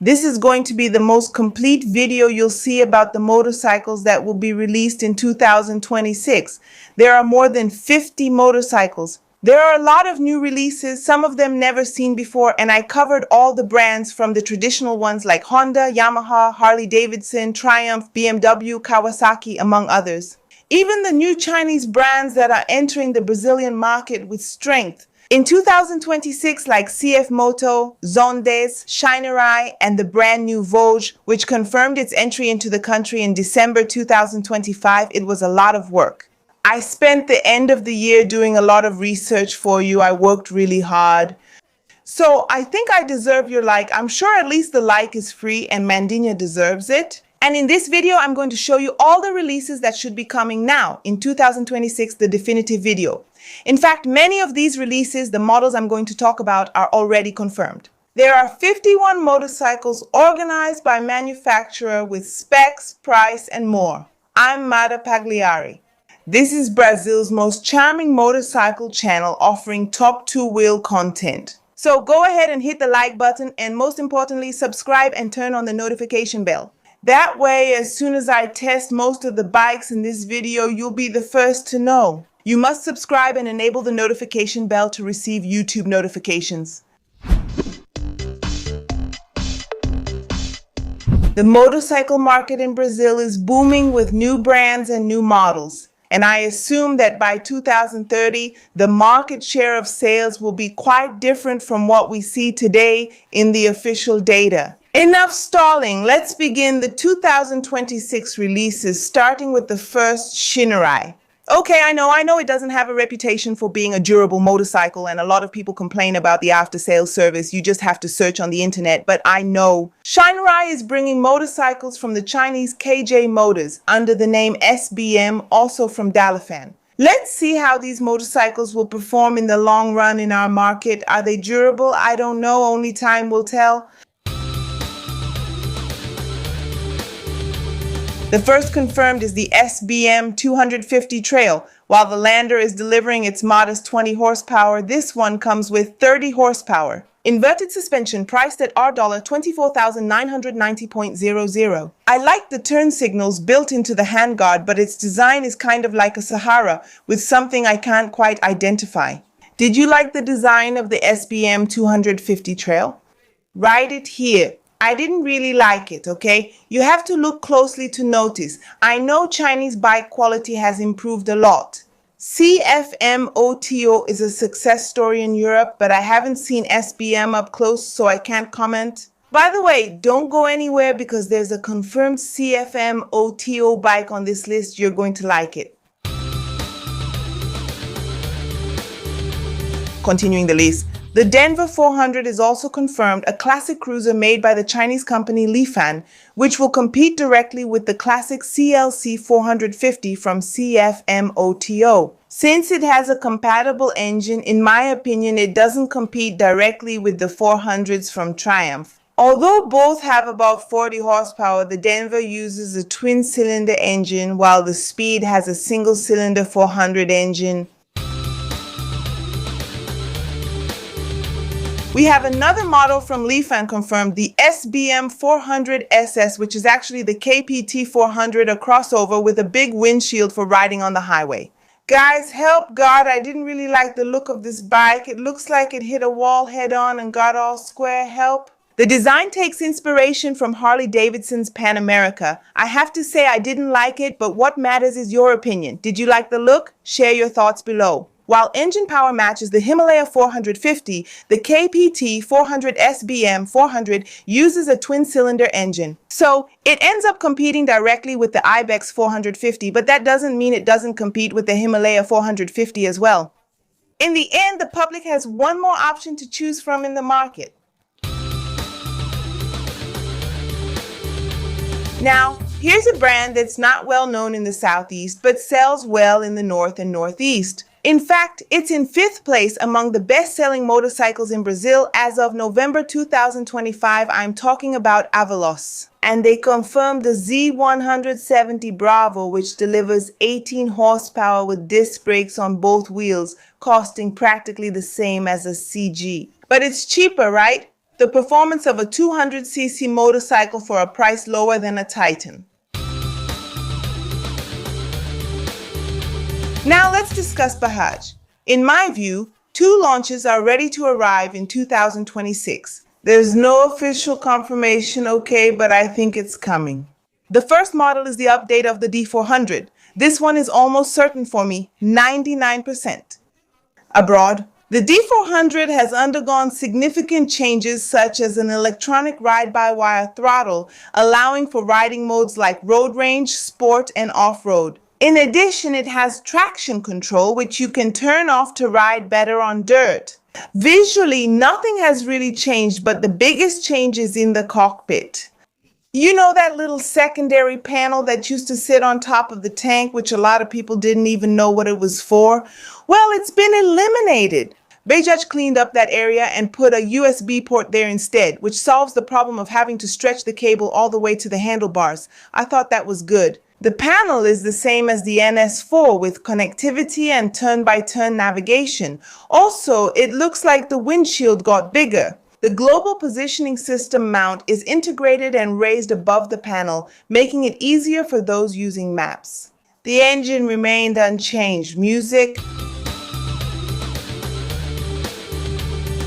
This is going to be the most complete video you'll see about the motorcycles that will be released in 2026. There are more than 50 motorcycles. There are a lot of new releases, some of them never seen before, and I covered all the brands from the traditional ones like Honda, Yamaha, Harley-Davidson, Triumph, BMW, Kawasaki, among others. Even the new Chinese brands that are entering the Brazilian market with strength. In 2026, like CF Moto, Zondes, Shinerai, and the brand new Voge, which confirmed its entry into the country in December 2025, it was a lot of work. I spent the end of the year doing a lot of research for you. I worked really hard. So I think I deserve your like. I'm sure at least the like is free and Mandinia deserves it. And in this video, I'm going to show you all the releases that should be coming now in 2026, the definitive video. In fact, many of these releases, the models I'm going to talk about, are already confirmed. There are 51 motorcycles organized by manufacturer with specs, price, and more. I'm Mada Pagliari. This is Brazil's most charming motorcycle channel offering top two-wheel content. So go ahead and hit the like button and most importantly, subscribe and turn on the notification bell. That way, as soon as I test most of the bikes in this video, you'll be the first to know. You must subscribe and enable the notification bell to receive YouTube notifications. The motorcycle market in Brazil is booming with new brands and new models. And I assume that by 2030, the market share of sales will be quite different from what we see today in the official data. Enough stalling. Let's begin the 2026 releases, starting with the first Shinerai. Okay, I know it doesn't have a reputation for being a durable motorcycle, and a lot of people complain about the after-sales service. You just have to search on the internet, but I know. Shinerai is bringing motorcycles from the Chinese KJ Motors under the name SBM, also from Dafra. Let's see how these motorcycles will perform in the long run in our market. Are they durable? I don't know, only time will tell. The first confirmed is the SBM 250 Trail. While the Lander is delivering its modest 20 horsepower, this one comes with 30 horsepower. Inverted suspension priced at $24,990.00. I like the turn signals built into the handguard, but its design is kind of like a Sahara with something I can't quite identify. Did you like the design of the SBM 250 Trail? Write it here. I didn't really like it, okay? You have to look closely to notice. I know Chinese bike quality has improved a lot. CFM Moto is a success story in Europe, but I haven't seen SBM up close, so I can't comment. By the way, don't go anywhere because there's a confirmed CFM Moto bike on this list. You're going to like it. Continuing the list. The Denver 400 is also confirmed, a classic cruiser made by the Chinese company Lifan, which will compete directly with the classic CLC 450 from CFM Moto. Since it has a compatible engine, in my opinion, it doesn't compete directly with the 400s from Triumph. Although both have about 40 horsepower, the Denver uses a twin-cylinder engine, while the Speed has a single-cylinder 400 engine. We have another model from Lifan confirmed, the SBM 400 SS, which is actually the KPT 400, a crossover with a big windshield for riding on the highway. Guys, help God, I didn't really like the look of this bike. It looks like it hit a wall head-on and got all square. Help. The design takes inspiration from Harley-Davidson's Pan America. I have to say I didn't like it, but what matters is your opinion. Did you like the look? Share your thoughts below. While engine power matches the Himalaya 450, the KPT 400 SBM 400 uses a twin-cylinder engine. So it ends up competing directly with the Ibex 450, but that doesn't mean it doesn't compete with the Himalaya 450 as well. In the end, the public has one more option to choose from in the market. Now, here's a brand that's not well known in the Southeast, but sells well in the North and Northeast. In fact, it's in 5th place among the best-selling motorcycles in Brazil as of November 2025. I'm talking about Avalos. And they confirmed the Z170 Bravo, which delivers 18 horsepower with disc brakes on both wheels, costing practically the same as a CG. But it's cheaper, right? the performance of a 200cc motorcycle for a price lower than a Titan. Now let's discuss Bajaj. In my view, two launches are ready to arrive in 2026. There's no official confirmation, okay, but I think it's coming. The first model is the update of the D400. This one is almost certain for me, 99%. Abroad, the D400 has undergone significant changes such as an electronic ride-by-wire throttle, allowing for riding modes like road range, sport, and off-road. In addition, it has traction control, which you can turn off to ride better on dirt. Visually, nothing has really changed, but the biggest change is in the cockpit. You know that little secondary panel that used to sit on top of the tank, which a lot of people didn't even know what it was for? Well, it's been eliminated. Bajaj cleaned up that area and put a USB port there instead, which solves the problem of having to stretch the cable all the way to the handlebars. I thought that was good. The panel is the same as the NS4 with connectivity and turn-by-turn navigation. Also, it looks like the windshield got bigger. The global positioning system mount is integrated and raised above the panel, making it easier for those using maps. The engine remained unchanged. Music.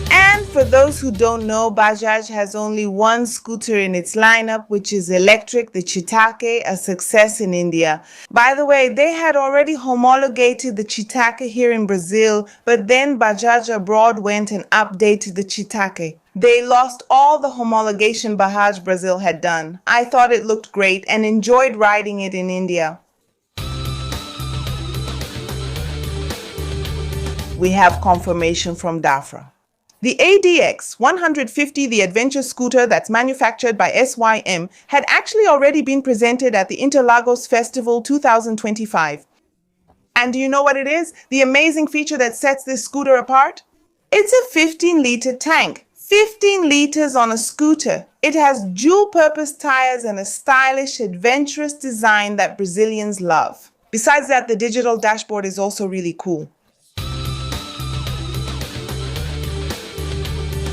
And for those who don't know, Bajaj has only one scooter in its lineup, which is electric, the Chitake, a success in India. By the way, they had already homologated the Chitake here in Brazil, but then Bajaj abroad went and updated the Chitake. They lost all the homologation Bajaj Brazil had done. I thought it looked great and enjoyed riding it in India. We have confirmation from Dafra. The ADX 150, the adventure scooter that's manufactured by SYM, had actually already been presented at the Interlagos Festival 2025. And do you know what it is? The amazing feature that sets this scooter apart? It's a 15-liter tank. 15 liters on a scooter. It has dual-purpose tires and a stylish, adventurous design that Brazilians love. Besides that, the digital dashboard is also really cool.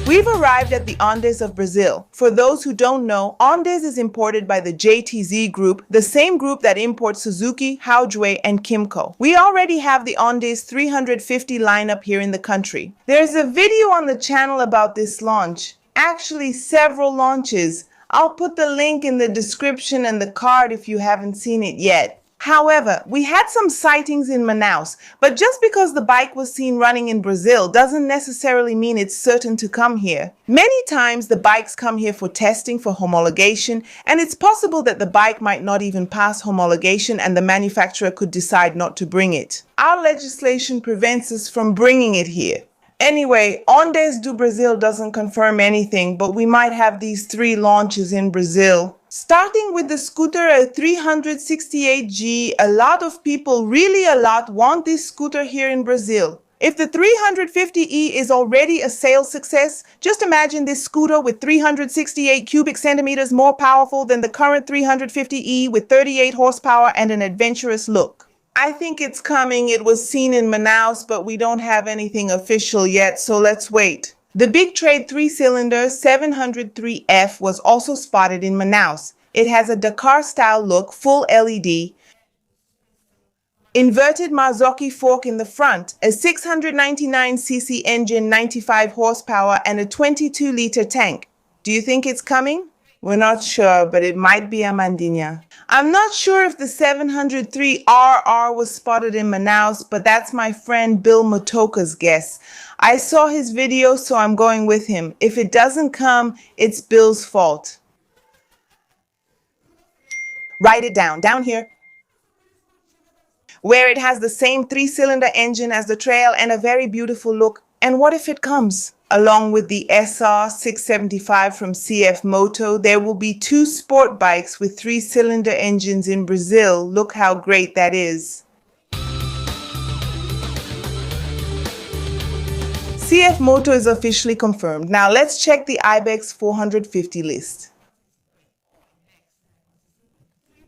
We've arrived at the Andes of Brazil. For those who don't know, Andes is imported by the JTZ group, the same group that imports Suzuki, Haojue, and Kimco. We already have the Andes 350 lineup here in the country. There's a video on the channel about this launch. Actually, several launches. I'll put the link in the description and the card if you haven't seen it yet. However, we had some sightings in Manaus, but just because the bike was seen running in Brazil doesn't necessarily mean it's certain to come here. Many times the bikes come here for testing for homologation, and it's possible that the bike might not even pass homologation and the manufacturer could decide not to bring it. Our legislation prevents us from bringing it here. Anyway, Andes do Brazil doesn't confirm anything, but we might have these 3 launches in Brazil. Starting with the scooter at 368G, a lot of people, really a lot, want this scooter here in Brazil. If the 350E is already a sales success, just imagine this scooter with 368 cubic centimeters more powerful than the current 350E with 38 horsepower and an adventurous look. I think it's coming. It was seen in Manaus, but we don't have anything official yet, so let's wait. The Big Trade 3-cylinder 703F was also spotted in Manaus. It has a Dakar-style look, full LED, inverted Marzocchi fork in the front, a 699cc engine, 95 horsepower, and a 22-liter tank. Do you think it's coming? We're not sure, but it might be a Mandinha. I'm not sure if the 703RR was spotted in Manaus, but that's my friend Bill Motoka's guess. I saw his video, so I'm going with him. If it doesn't come, it's Bill's fault. Write it down here. Where it has the same 3-cylinder engine as the Trail and a very beautiful look. And what if it comes? Along with the SR675 from CF Moto, there will be 2 sport bikes with 3-cylinder engines in Brazil. Look how great that is. CF Moto is officially confirmed. Now let's check the Ibex 450 list.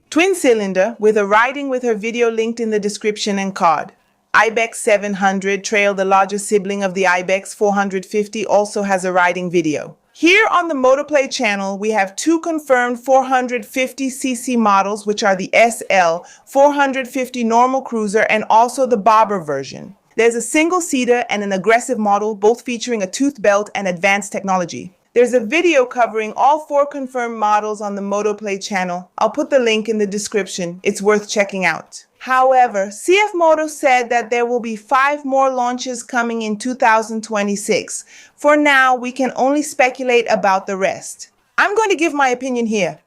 Twin cylinder with a riding with her video linked in the description and card. Ibex 700 Trail, the larger sibling of the Ibex 450, also has a riding video. Here on the Motoplay channel, we have two confirmed 450cc models, which are the SL, 450 normal cruiser, and also the bobber version. There's a single-seater and an aggressive model, both featuring a tooth belt and advanced technology. There's a video covering all four confirmed models on the Motoplay channel. I'll put the link in the description. It's worth checking out. However, CF Moto said that there will be 5 more launches coming in 2026. For now, we can only speculate about the rest. I'm going to give my opinion here.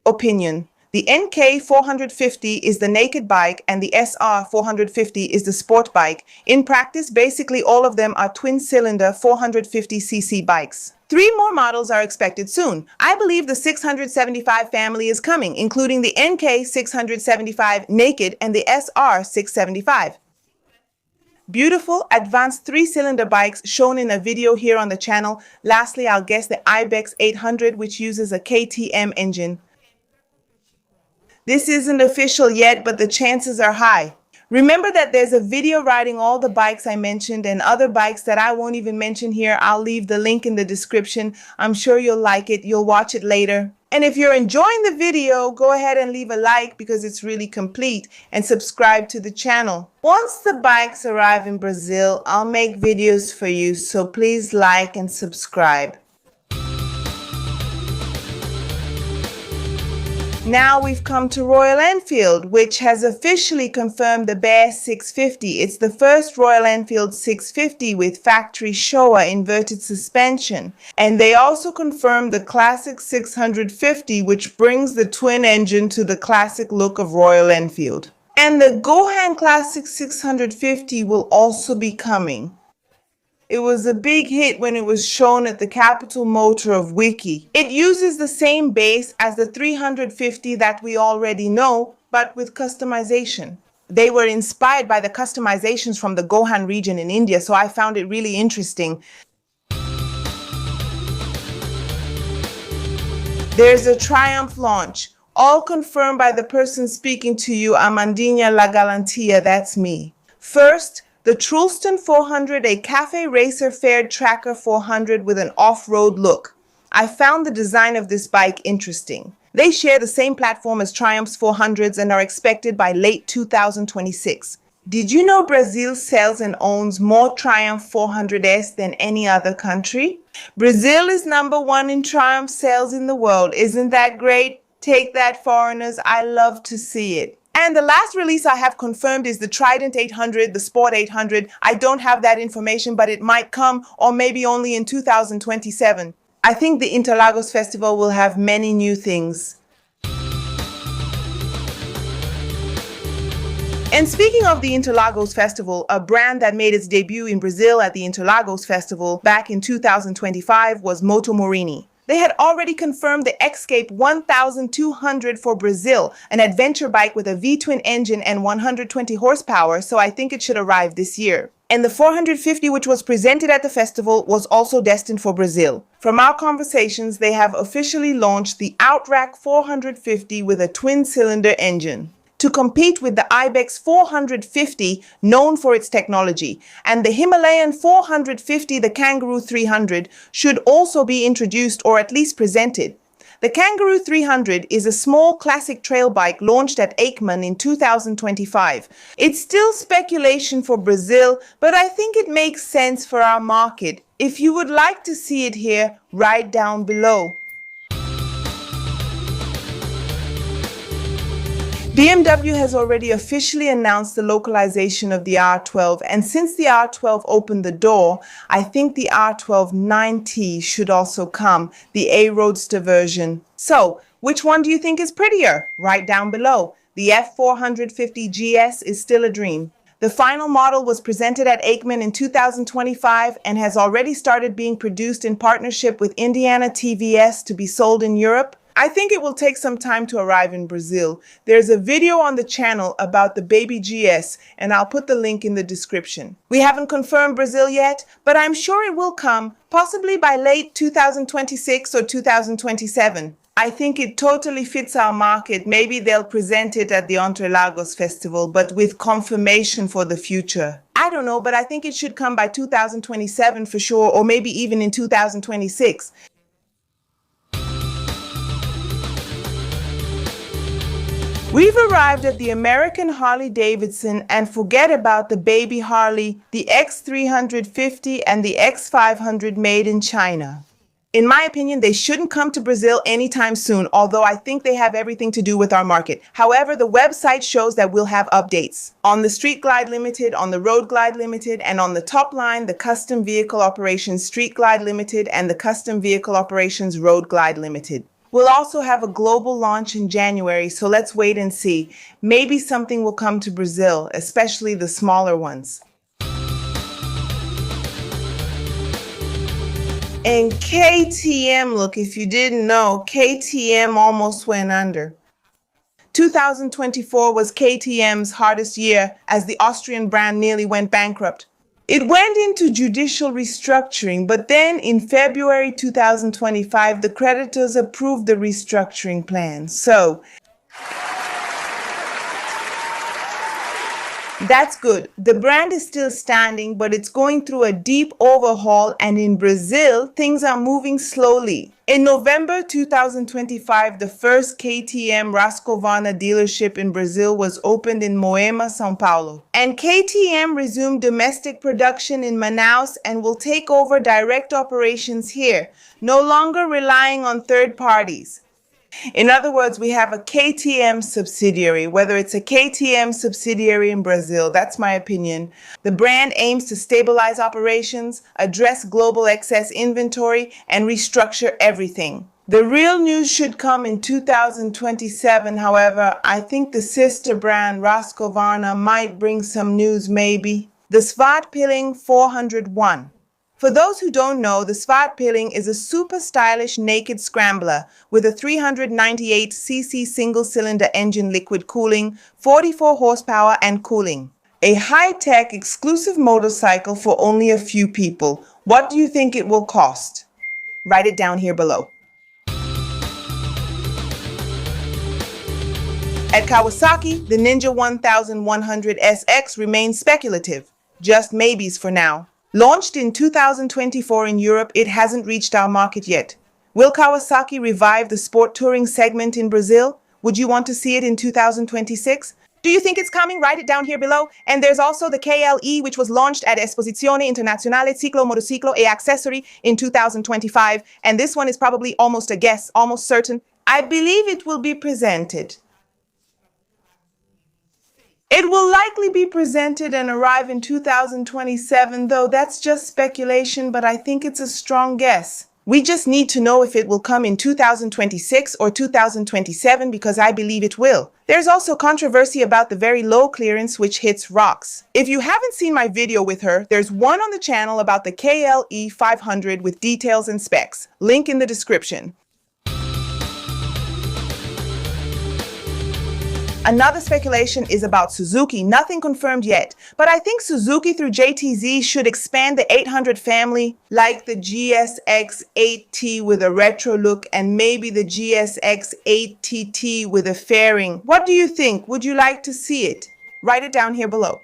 Opinion. The NK 450 is the naked bike and the SR 450 is the sport bike. In practice, basically all of them are twin-cylinder 450cc bikes. 3 more models are expected soon. I believe the 675 family is coming, including the NK 675 naked and the SR 675. Beautiful, advanced 3-cylinder bikes shown in a video here on the channel. Lastly, I'll guess the Ibex 800, which uses a KTM engine. This isn't official yet, but the chances are high. Remember that there's a video riding all the bikes I mentioned and other bikes that I won't even mention here. I'll leave the link in the description. I'm sure you'll like it. You'll watch it later. And if you're enjoying the video, go ahead and leave a like because it's really complete, and subscribe to the channel. Once the bikes arrive in Brazil, I'll make videos for you, so please like and subscribe. Now we've come to Royal Enfield, which has officially confirmed the Bear 650. It's the first Royal Enfield 650 with factory Showa inverted suspension. And they also confirmed the classic 650, which brings the twin engine to the classic look of Royal Enfield. And the Gohan Classic 650 will also be coming. It was a big hit when it was shown at the Capital Motor of Wiki. It uses the same base as the 350 that we already know, but with customization. They were inspired by the customizations from the Gohan region in India, so I found it really interesting. There's a Triumph launch, all confirmed by the person speaking to you, Amandinha La Galantia, that's me. First, the Trulston 400, a cafe racer fared tracker 400 with an off-road look. I found the design of this bike interesting. They share the same platform as Triumph's 400s and are expected by late 2026. Did you know Brazil sells and owns more Triumph 400s than any other country? Brazil is #1 in Triumph sales in the world. Isn't that great? Take that, foreigners. I love to see it. And the last release I have confirmed is the Trident 800, the Sport 800. I don't have that information, but it might come, or maybe only in 2027. I think the Interlagos Festival will have many new things. And speaking of the Interlagos Festival, a brand that made its debut in Brazil at the Interlagos Festival back in 2025 was Moto Morini. They had already confirmed the Escape 1200 for Brazil, an adventure bike with a V-twin engine and 120 horsepower, so I think it should arrive this year. And the 450, which was presented at the festival, was also destined for Brazil. From our conversations, they have officially launched the Outrack 450 with a twin-cylinder engine to compete with the Ibex 450, known for its technology, and the Himalayan 450, the Kangaroo 300, should also be introduced or at least presented. The Kangaroo 300 is a small classic trail bike launched at EICMAN in 2025. It's still speculation for Brazil, but I think it makes sense for our market. If you would like to see it here, write down below. BMW has already officially announced the localization of the R12, and since the R12 opened the door, I think the R12 9T should also come, the A-Roadster version. So, which one do you think is prettier? Write down below. The F450 GS is still a dream. The final model was presented at EICMAN in 2025 and has already started being produced in partnership with Indiana TVS to be sold in Europe. I think it will take some time to arrive in Brazil. There's a video on the channel about the baby GS, and I'll put the link in the description. We haven't confirmed Brazil yet, but I'm sure it will come, possibly by late 2026 or 2027. I think it totally fits our market. Maybe they'll present it at the Interlagos Festival, but with confirmation for the future. I don't know, but I think it should come by 2027 for sure, or maybe even in 2026. We've arrived at the American Harley-Davidson, and forget about the baby Harley, the X350 and the X500 made in China. In my opinion, they shouldn't come to Brazil anytime soon, although I think they have everything to do with our market. However, the website shows that we'll have updates on the Street Glide Limited, on the Road Glide Limited, and on the top line, the Custom Vehicle Operations Street Glide Limited and the Custom Vehicle Operations Road Glide Limited. We'll also have a global launch in January, so let's wait and see. Maybe something will come to Brazil, especially the smaller ones. And KTM, look, if you didn't know, KTM almost went under. 2024 was KTM's hardest year as the Austrian brand nearly went bankrupt. It went into judicial restructuring, but then in February 2025, the creditors approved the restructuring plan. So that's good. The brand is still standing, but it's going through a deep overhaul, and in Brazil, things are moving slowly. In November 2025, the first KTM Husqvarna dealership in Brazil was opened in Moema, São Paulo. And KTM resumed domestic production in Manaus and will take over direct operations here, no longer relying on third parties. In other words, we have a KTM subsidiary, whether it's a KTM subsidiary in Brazil, that's my opinion. The brand aims to stabilize operations, address global excess inventory, and restructure everything. The real news should come in 2027, however. I think the sister brand Husqvarna might bring some news maybe. The Svartpiling 401. For those who don't know, the Svartpiling is a super stylish naked scrambler with a 398cc single-cylinder engine, liquid cooling, 44 horsepower and cooling. A high-tech exclusive motorcycle for only a few people. What do you think it will cost? Write it down here below. At Kawasaki, the Ninja 1100 SX remains speculative, just maybes for now. Launched in 2024 in Europe, it hasn't reached our market yet. Will Kawasaki revive the sport touring segment in Brazil? Would you want to see it in 2026? Do you think it's coming? Write it down here below. And there's also the KLE, which was launched at Esposizione Internazionale Ciclo Motociclo e Accessori in 2025. And this one is probably almost a guess, almost certain. I believe it will be presented. It will likely be presented and arrive in 2027, though that's just speculation, but I think it's a strong guess. We just need to know if it will come in 2026 or 2027, because I believe it will. There's also controversy about the very low clearance which hits rocks. If you haven't seen my video with her, there's one on the channel about the KLE 500 with details and specs. Link in the description. Another speculation is about Suzuki, nothing confirmed yet, but I think Suzuki through JTZ should expand the 800 family, like the GSX 8T with a retro look and maybe the GSX 8TT with a fairing. What do you think? Would you like to see it? Write it down here below.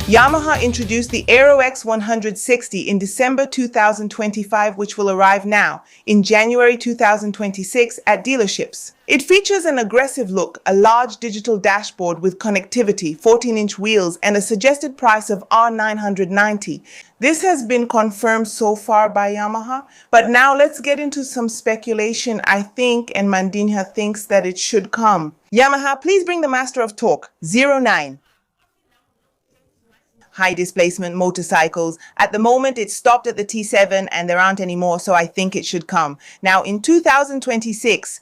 Yamaha introduced the Aero X 160 in December 2025, which will arrive now in January 2026 at dealerships. It features an aggressive look, a large digital dashboard with connectivity, 14-inch wheels, and a suggested price of R990. This has been confirmed so far by Yamaha, but now let's get into some speculation. I think, and Mandinha thinks, that it should come. Yamaha, please bring the master of torque, 09. High displacement motorcycles. At the moment, it stopped at the T7 and there aren't any more, so I think it should come. Now, in 2026,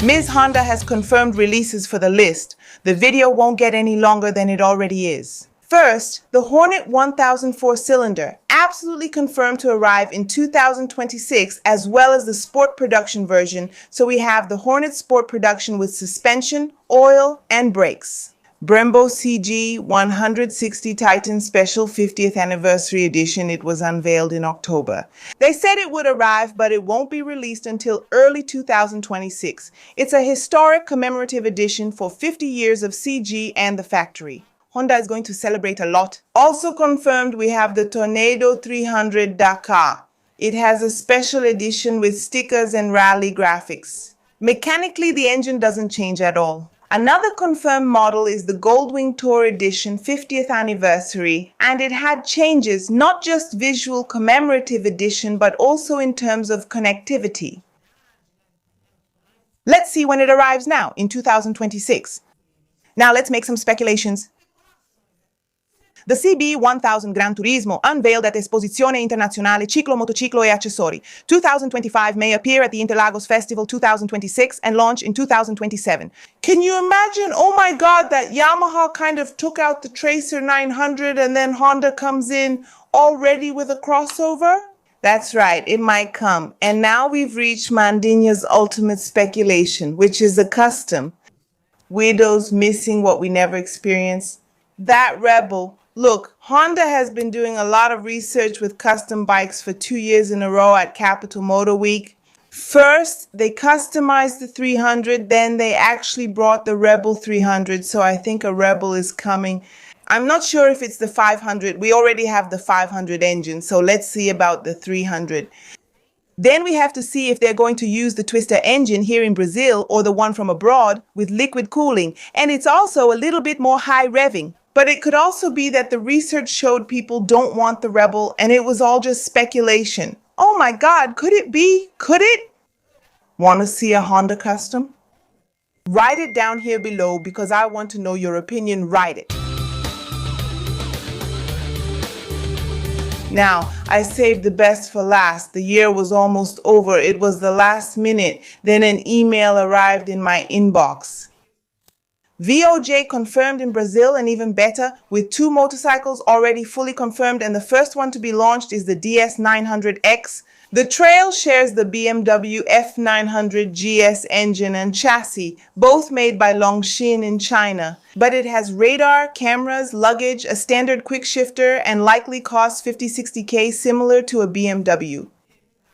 Ms. Honda has confirmed releases for the list. The video won't get any longer than it already is. First, the Hornet 1000 4-cylinder, absolutely confirmed to arrive in 2026, as well as the Sport Production version. So we have the Hornet Sport Production with suspension, oil, and brakes. Brembo CG 160 Titan Special 50th Anniversary Edition. It was unveiled in October. They said it would arrive, but it won't be released until early 2026. It's a historic commemorative edition for 50 years of CG and the factory. Honda is going to celebrate a lot. Also confirmed, we have the Tornado 300 Dakar. It has a special edition with stickers and rally graphics. Mechanically, the engine doesn't change at all. Another confirmed model is the Goldwing Tour Edition 50th Anniversary, and it had changes, not just visual commemorative edition, but also in terms of connectivity. Let's see when it arrives now, in 2026. Now let's make some speculations. The CB1000 Gran Turismo, unveiled at Esposizione Internazionale Ciclo Motociclo e Accessori 2025, may appear at the Interlagos Festival 2026 and launch in 2027. Can you imagine? Oh my God, that Yamaha kind of took out the Tracer 900 and then Honda comes in already with a crossover? That's right, it might come. And now we've reached Mandinha's ultimate speculation, which is a custom. Weirdos missing what we never experienced. That Rebel. Look, Honda has been doing a lot of research with custom bikes for 2 years in a row at Capital Motor Week. First, they customized the 300, then they actually brought the Rebel 300, so I think a Rebel is coming. I'm not sure if it's the 500. We already have the 500 engine, so let's see about the 300. Then we have to see if they're going to use the Twister engine here in Brazil or the one from abroad with liquid cooling. And it's also a little bit more high revving. But it could also be that the research showed people don't want the Rebel and it was all just speculation. Oh my God, could it be? Could it? Want to see a Honda custom? Write it down here below because I want to know your opinion. Write it. Now, I saved the best for last. The year was almost over. It was the last minute. Then an email arrived in my inbox. Voge confirmed in Brazil, and even better, with 2 motorcycles already fully confirmed, and the first one to be launched is the DS900X. The Trail shares the BMW F900 GS engine and chassis, both made by Longshin in China. But it has radar, cameras, luggage, a standard quick shifter, and likely costs 50-60K, similar to a BMW.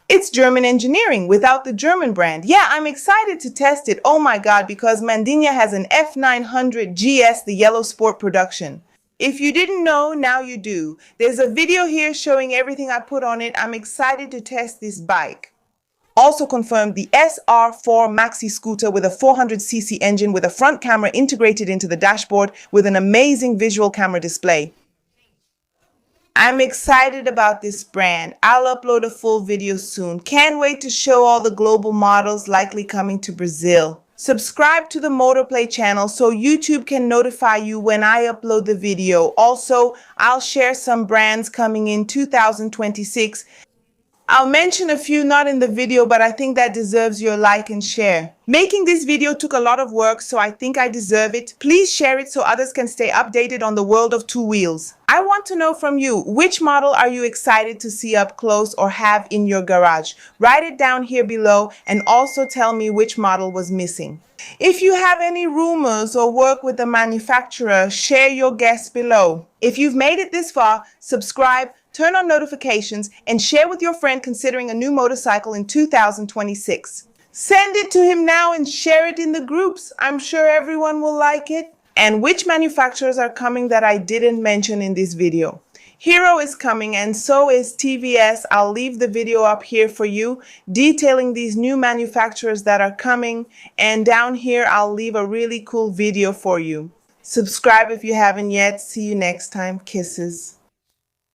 It's German engineering without the German brand. Yeah, I'm excited to test it. Oh my God, because Mandinha has an F900 GS, the yellow sport production. If you didn't know, now you do. There's a video here showing everything I put on it. I'm excited to test this bike. Also confirmed the SR4 Maxi scooter with a 400cc engine with a front camera integrated into the dashboard with an amazing visual camera display. I'm excited about this brand. I'll upload a full video soon. Can't wait to show all the global models likely coming to Brazil. Subscribe to the Motorplay channel so YouTube can notify you when I upload the video. Also, I'll share some brands coming in 2026. I'll mention a few not in the video, but I think that deserves your like and share. Making this video took a lot of work, so I think I deserve it. Please share it so others can stay updated on the world of 2 wheels. I want to know from you, which model are you excited to see up close or have in your garage? Write it down here below and also tell me which model was missing. If you have any rumors or work with the manufacturer, share your guess below. If you've made it this far, subscribe, turn on notifications, and share with your friend considering a new motorcycle in 2026. Send it to him now and share it in the groups. I'm sure everyone will like it. And which manufacturers are coming that I didn't mention in this video? Hero is coming and so is TVS. I'll leave the video up here for you detailing these new manufacturers that are coming. And down here, I'll leave a really cool video for you. Subscribe if you haven't yet. See you next time. Kisses.